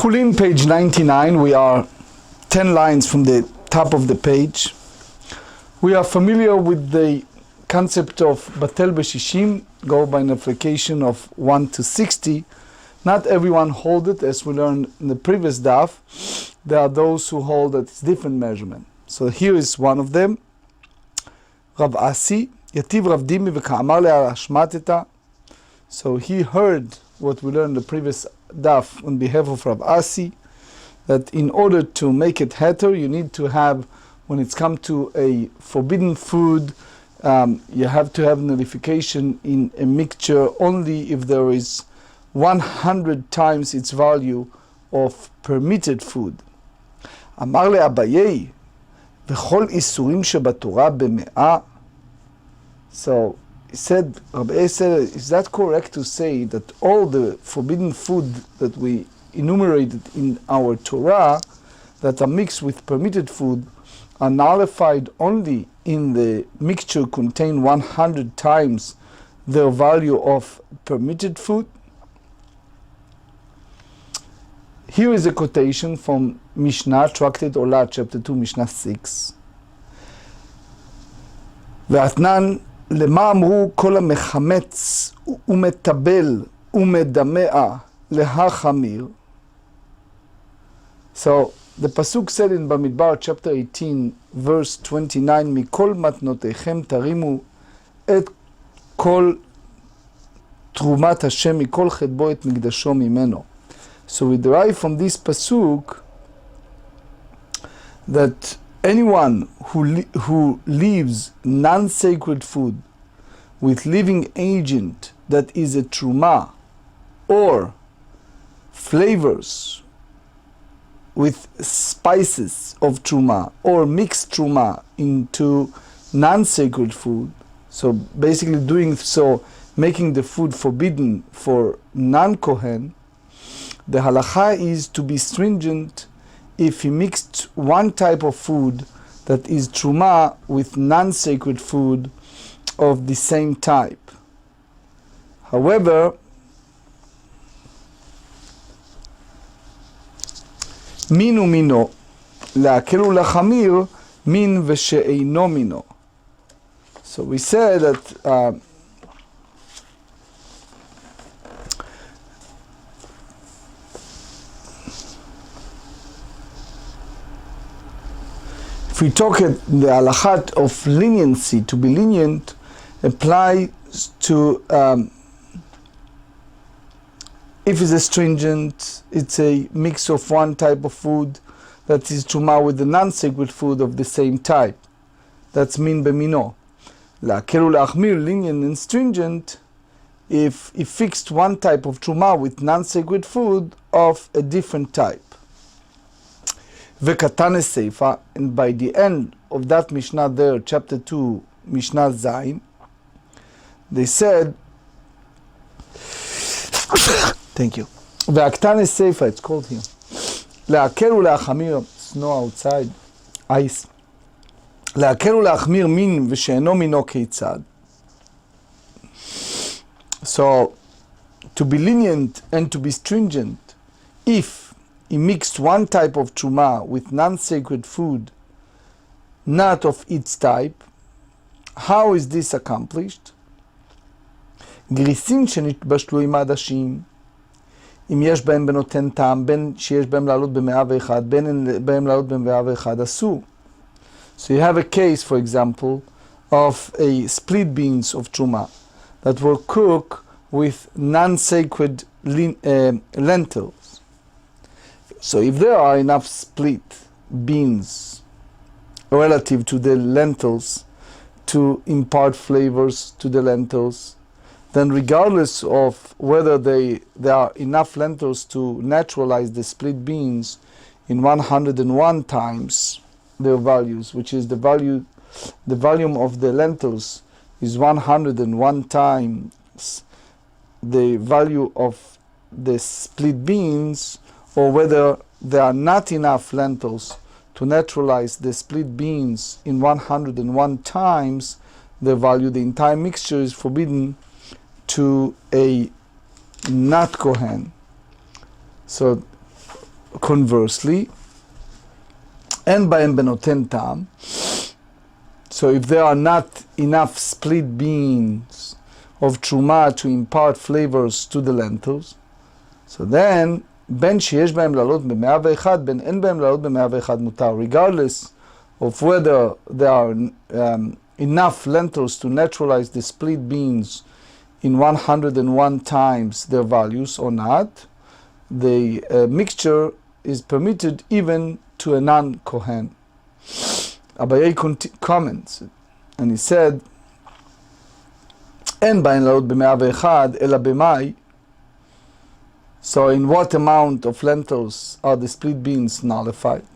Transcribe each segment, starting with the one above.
Chulin, page 99. We are 10 lines from the top of the page. We are familiar with the concept of batel b'shishim, go by an application of 1 to 60. Not everyone hold it, as we learned in the previous daf. There are those who hold that it's different measurement. So here is one of them. Rav Asi, yativ Rav Dimi v'ka'amar le'ashmateta. So he heard what we learned in the previous daf on behalf of Rav Asi, that in order to make it heter, you need to have, when it's come to a forbidden food, you have to have nullification in a mixture only if there is 100 times its value of permitted food. אמר לאביי, וכל איסורים שבתורה במאה. So he said, Rabbi said, is that correct to say that all the forbidden food that we enumerated in our Torah that are mixed with permitted food are nullified only in the mixture contain 100 times their value of permitted food? Here is a quotation from Mishnah, Tractate Chullin, chapter 2, Mishnah 6. ואתנן למה אמרו כל המחמץ ומטבל ומדמע להחמיר. So the pasuk said in Bamidbar chapter 18 verse 29, מכל מתנותיכם תרימו את כל תרומת השם מכל חטבו את מקדשו ממנו. So we derive from this pasuk that anyone who leaves non-sacred food with living agent that is a truma, or flavors with spices of truma, or mixed truma into non-sacred food, so basically doing so, making the food forbidden for non-kohen, the halacha is to be stringent if he mixed one type of food that is truma with non-sacred food of the same type. However, min umino, להקל ולהחמיר, min ושאינו מינו. So we said that if we talk at the halachat of leniency, to be lenient applies to if it's astringent, it's a mix of one type of food that is truma with the non-sacred food of the same type. That's min b'mino. La'akel u'la'achmir, lenient and stringent, if he fixed one type of truma with non-sacred food of a different type. V'katan seifa, and by the end of that Mishnah there, chapter 2, Mishnah Zayin, they said, thank you. V'aktan seifa, it's called here. Le'akel u'la'achamir, snow outside, ice. Le'akel u'la'achmir min v'she'eno mino keitzad. So, to be lenient and to be stringent, if he mixed one type of truma with non-sacred food, not of its type, how is this accomplished? גריסים שנתבשלו עם העדשים, אם יש בהם בנותן טעם, בין שיש בהם לעלות ב101, בין בהם לעלות ב101, אסור. So you have a case, for example, of a split beans of truma that were cooked with non-sacred lentils. So if there are enough split beans relative to the lentils to impart flavors to the lentils, then regardless of whether there are enough lentils to naturalize the split beans in 101 times their values, which is the volume of the lentils is 101 times the value of the split beans, or whether there are not enough lentils to naturalize the split beans in 101 times the value, the entire mixture is forbidden to a not Kohen. So conversely, אין בהם בנותן טעם. So if there are not enough split beans of truma to impart flavors to the lentils, so then בין שיש בהם לעלות ב-101, בין אין בהם לעלות ב-101 מותר, regardless of whether there are enough lentils to neutralize the split beans in 101 times their values or not, the mixture is permitted even to a non-Kohen. Abaye comments, and he said, אין בהן לעלות ב-101, אלא במאי. So in what amount of lentils are the split beans nullified?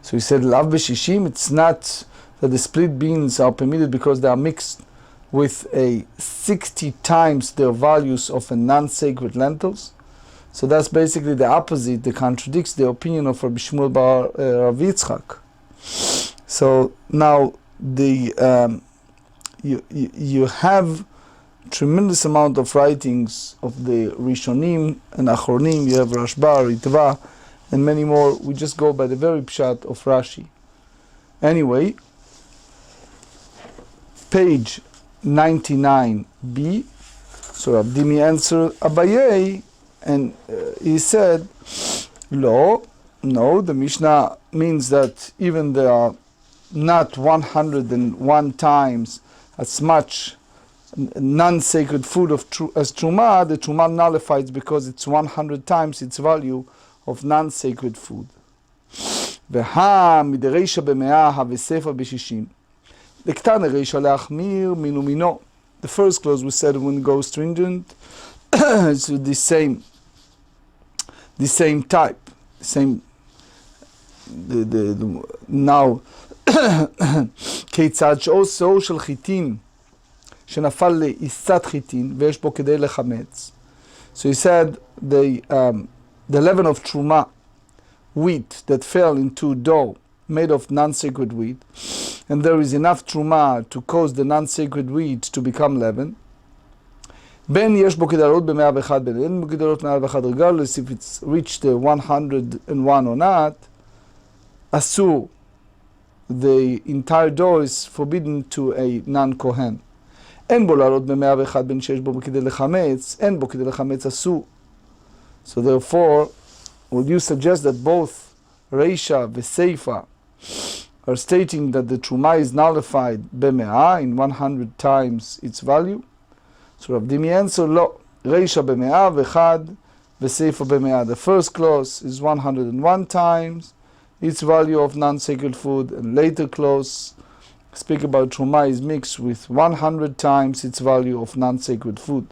So he said, lav b'shishim, it's not that the split beans are permitted because they are mixed with a 60 times their values of a non-sacred lentils. So that's basically the opposite, that contradicts the opinion of Rabbi Shmuel bar Rav Yitzchak. So now you have tremendous amount of writings of the Rishonim and Achronim. You have Rashba, Ritva, and many more. We just go by the very pshat of Rashi. Anyway, page 99b. So Abdimi answered Abaye, and he said, no, the Mishnah means that even there are not 101 times as much non-sacred food as truma, the truma nullifies because it's 100 times its value of non-sacred food. והא מדרישא ב100 וספר ב60. לקטן הרישא להחמיר מינו מינו. The first clause we said when it goes stringent, it's the same type, now כיצד שעושו של חיטין שנפל לעיסת חיטין ויש בו כדי לחמץ. So he said the leaven of truma, wheat that fell into dough made of non-sacred wheat, and there is enough truma to cause the non-sacred wheat to become leaven. בין יש בו כדי לעלות ב101, בין אין בו כדי לעלות ב101, regardless if it's reached the 101 or not, אסור. The entire dough is forbidden to a non-Kohen. אין בו לעלות ב101, בין שיש בו כדי לחמץ, אין בו כדי לחמץ אסור. So therefore, would you suggest that both Reisha and Seifa are stating that the Truma is nullified ב100 in 100 times its value? So Rav Dimi answer, לא. Reisha ב101 וסeifa ב100. The first clause is 101 times its value of non-sacred food, and later clause speak about Truma is mixed with 100 times its value of non-sacred food.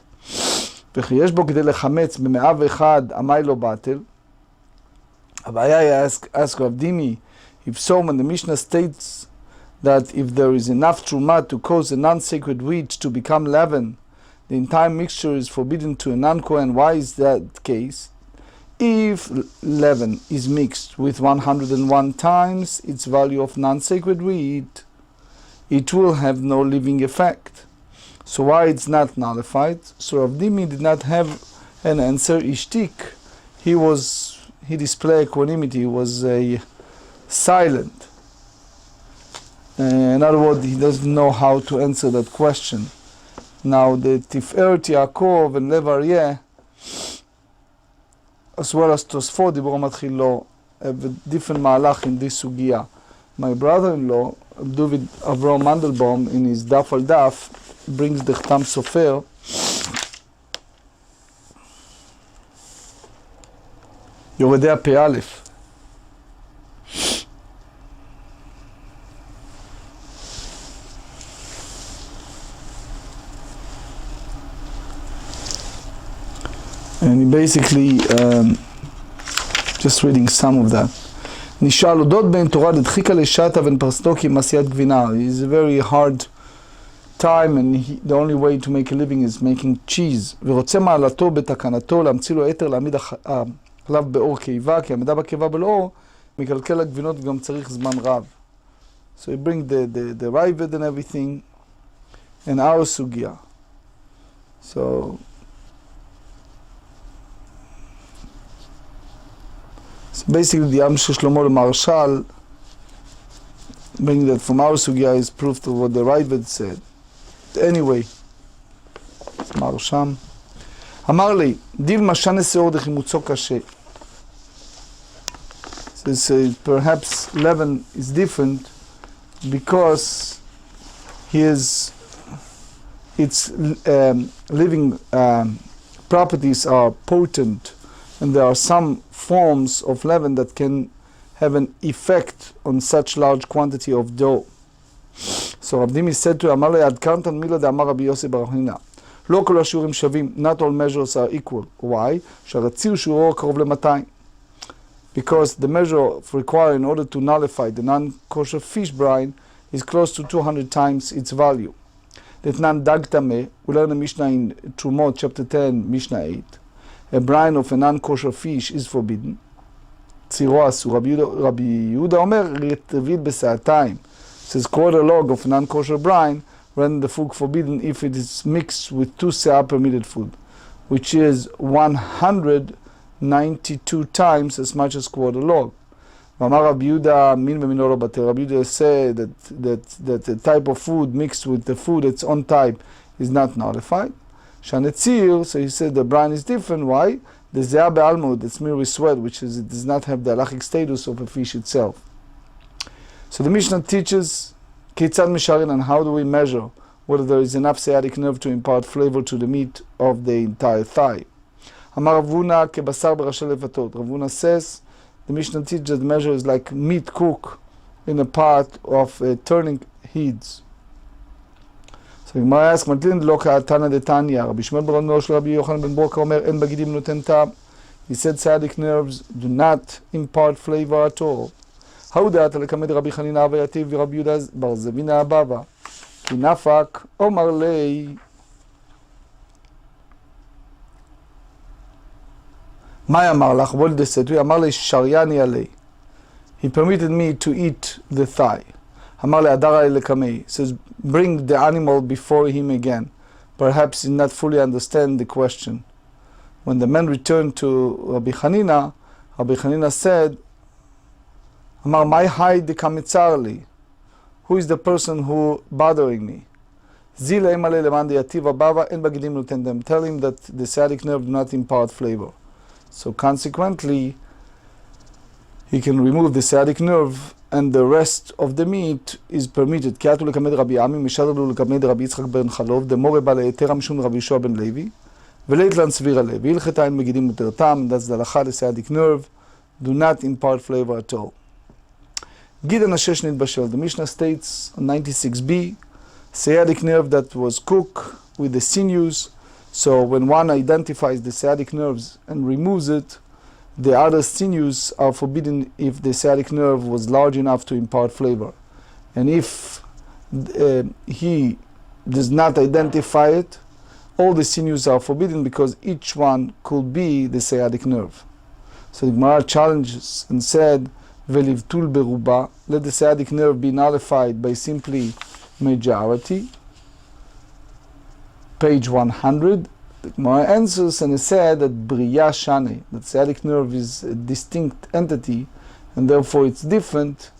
וכי יש בו כדי לחמץ ב101 עמי לא בטל. Abaya ask Rav Dimi, if so, when the Mishnah states that if there is enough truma to cause a non-sacred wheat to become leaven, the entire mixture is forbidden to a non-Kohen, why is that case? If leaven is mixed with 101 times its value of non-sacred wheat, it will have no living effect. So why it's not nullified? So Rav Dimi did not have an answer. Ishtik, he displayed equanimity, he was silent. In other words, he doesn't know how to answer that question. Now the Tiferet Yaakov and Lev Aryeh, as well as Tosfot Dibur Matchilo, have a different malach in this sugya. My brother-in-law, David Avram Mandelbaum, in his Daf al Daf, brings the Chtam Sofer, יורדי הפ"א. And he basically, just reading some of that. נשאל אודות בין תורה דדחיקה לשעתה ונפרסתו כמעשיית גבינה. It's a very hard time, and the only way to make a living is making cheese. ורוצה מעלתו בתקנתו להמציא לו יתר להעמיד חלב באור קיבה, כי העמידה בקיבה בלאור מקלקל הגבינות וגם צריך זמן רב. So you bring the ravid and everything in our sugya. So Basically, the Am Shlomo Marshal, bringing that from our sugya, is proof of what the Ravid said. Anyway, Marsham. אמר לי, דיל משנה שיעור דחימוצו קשה. Says perhaps leaven is different because its living properties are potent, and there are some forms of leaven that can have an effect on such large quantity of dough. So Rav Dimi said to אמר לי, עד כאן תלמיד דאמר רבי יוסי בר חנינא. לא כל השיעורים שווים, not all measures are equal. Why? שהרציר שיעורו קרוב ל-200. Because the measure required in order to nullify the non-kosher fish brine is close to 200 times its value. Letnan dag tameh, we learn a Mishnah in Trumot, chapter 10, Mishnah 8. A brine of a non-kosher fish is forbidden. צירו אסור. רבי יהודה אומר, רטבית בסעתיים. Says quarter log of non-kosher brine, render the food forbidden if it is mixed with 2 se'ah permitted food, which is 192 times as much as quarter log. Mamar Rabbi Yehuda min b'mino lo batel. Rabbi Yehuda said that the type of food mixed with the food its own type is not nullified. Shanetzir, so he said the brine is different. Why? The ze'ah be'almud, it's merely sweat, which is it does not have the halachic status of a fish itself. So the Mishnah teaches Kitzad Misharin, and how do we measure whether there is enough sciatic nerve to impart flavor to the meat of the entire thigh. Amar Rav Huna kebasar berashel levatot. Rav Huna says the Mishnah teaches that the measure is like meat cook in a pot of turning heads. So the Gemara asks, Matlin lo ka'atana de Tanya. Rabbi Shmuel bar Rabbi Rabbi Yochanan ben Broka omer en bagidim noten ta'am. He said sciatic nerves do not impart flavor at all. How that lekmed Rabbi Chanina v'yativ Rabbi Yehuda bar Zavina abava. Ki nafak omar lei. Maya marlach, what did they say to you? Amar lei sharyani alei. He permitted me to eat the thigh. Amar lei adara lekamei. Says, bring the animal before him again. Perhaps he did not fully understand the question. When the man returned to Rabbi Chanina said, Amar my hide the kamitzarli. Who is the person who bothering me? Zila emale leman yativa bava en bagidim nutendem. Tell him that the sciatic nerve do not impart flavor. So consequently, he can remove the sciatic nerve, and the rest of the meat is permitted. Kiatu lekamed Rabbi Ami mishadlu lekamed Rabbi Yitzchak ben Chalov demore bale teram shun Rabbi Yeshua ben Levi veletlan svira levi ilcheta en bagidim nutertam. That's the halacha. The sciatic nerve do not impart flavor at all. Gidan Ashesh Nitbashel. The Mishnah states on 96b, sciatic nerve that was cooked with the sinews. So when one identifies the sciatic nerves and removes it, the other sinews are forbidden if the sciatic nerve was large enough to impart flavor. And if he does not identify it, all the sinews are forbidden because each one could be the sciatic nerve. So the Gemara challenges and said, Velivtul beruba, let the sciatic nerve be nullified by simply majority. Page 100. The Gemara answers and it said that Briya Shane, that sciatic nerve is a distinct entity and therefore it's different,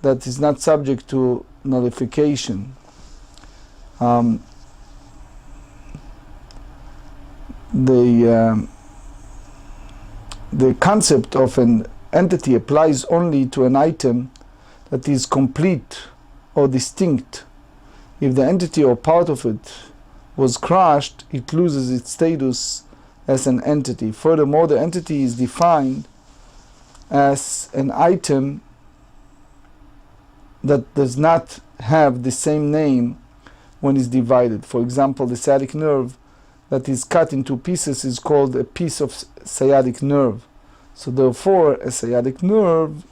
that is not subject to nullification. The concept of an entity applies only to an item that is complete or distinct. If the entity or part of it was crushed, it loses its status as an entity. Furthermore, the entity is defined as an item that does not have the same name when it's divided. For example, the sciatic nerve that is cut into pieces is called a piece of sciatic nerve. So therefore, a sciatic nerve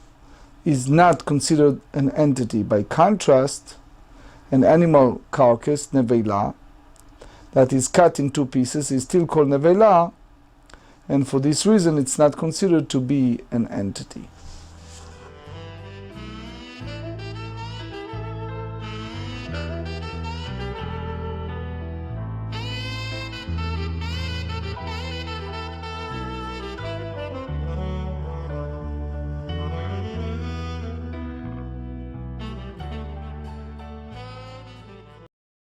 is not considered an entity. By contrast, an animal carcass, nevela, that is cut in 2 pieces is still called nevela, and for this reason it's not considered to be an entity.